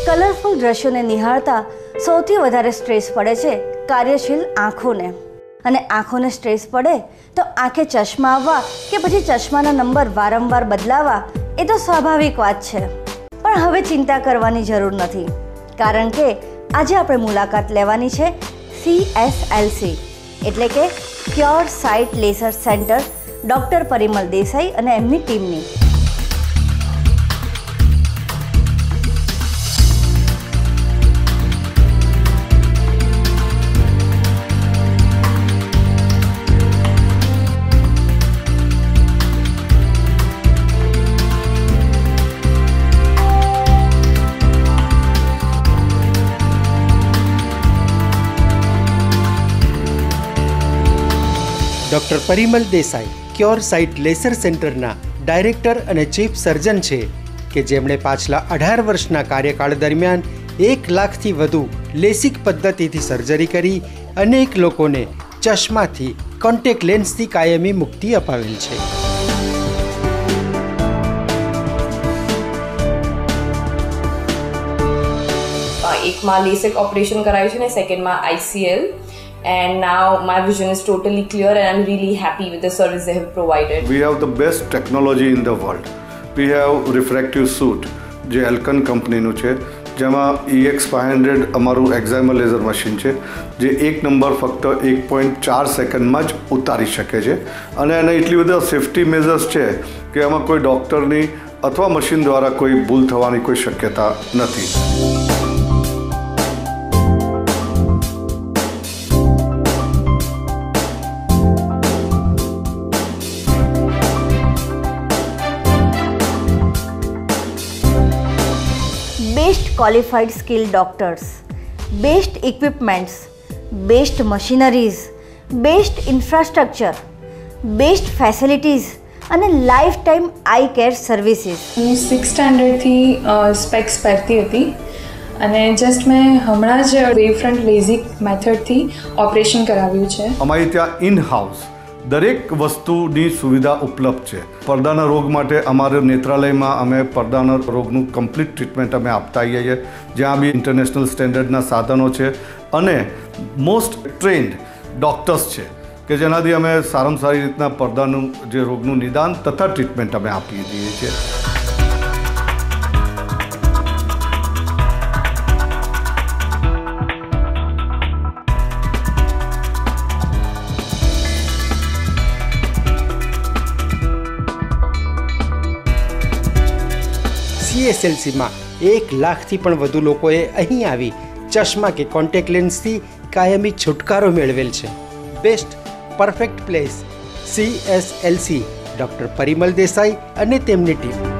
Colourful દ્રશ્યોને નિહાળતા સૌથી વધારે stress પડે છે કાર્યશીલ આંખોને. અને આંખોને સ્ટ્રેસ પડે તો આંખે ચશ્મા આવવા કે પછી ચશ્માના નંબર વારંવાર બદલાવા એ તો સ્વાભાવિક વાત છે. પણ હવે ચિંતા કરવાની જરૂર નથી, કારણ કે આજે આપણે મુલાકાત લેવાની છે CSLC એટલે કે cure site laser centre doctor Parimal Desai અને એમની ટીમની. Doctor Parimal Desai cure site laser સેન્ટરના ડાયરેક્ટર અને ચીફ સર્જન છે કે જેમણે પાછલા 18 વર્ષના કાર્યકાળ દરમિયાન 1 લાખથી વધુ લેસિક પદ્ધતિથી સર્જરી કરી અનેક લોકોને ચશ્માથી કોન્ટેક્ટ લેન્સથી કાયમી મુક્તિ અપાવેલ છે. એકમાં લેસિક ઓપરેશન કરાયું છે ને સેકન્ડમાં ICL. And now my vision is totally clear and I'm really happy with the service they have provided. We have the best technology in the world. We have refractive suit જે એલ્કન કંપનીનું છે, જેમાં EX500 અમારું એક્ઝાઇમર laser machine છે જે એક number ફક્ત 1.4 સેકન્ડમાં જ ઉતારી શકે છે. અને એના એટલી બધા સેફ્ટી મેઝર્સ છે કે એમાં કોઈ ડૉક્ટરની અથવા મશીન દ્વારા કોઈ ભૂલ થવાની કોઈ શક્યતા નથી. Best qualified skill doctors, best equipments, best machineries, best infrastructure, best facilities અને life time eye care services. હું 6th સ્ટાન્ડર્ડથી સ્પેક્સ પહેરતી હતી અને જસ્ટ મેં હમણાં જ વેવફ્રન્ટ લેઝિક મેથડથી ઓપરેશન કરાવ્યું છે. અમારી ત્યાં ઇન હાઉસ દરેક વસ્તુની સુવિધા ઉપલબ્ધ છે. પડદાના રોગ માટે અમારા નેત્રાલયમાં અમે પડદાના રોગનું કમ્પ્લીટ ટ્રીટમેન્ટ અમે આપતા આવીએ છીએ, જ્યાં બી ઇન્ટરનેશનલ સ્ટેન્ડર્ડના સાધનો છે અને મોસ્ટ ટ્રેન્ડ ડૉક્ટર્સ છે કે જેનાથી અમે સારામાં સારી રીતના પડદાનું જે રોગનું નિદાન તથા ટ્રીટમેન્ટ અમે આપી દઈએ છીએ. CSLCમાં 1 લાખથી પણ વધુ લોકોએ અહીં આવી ચશ્મા કે કોન્ટેક્ટ લેન્સથી કાયમી છુટકારો મેળવેલ છે. Best perfect place CSLC doctor Parimal Desai અને તેમની ટીમ.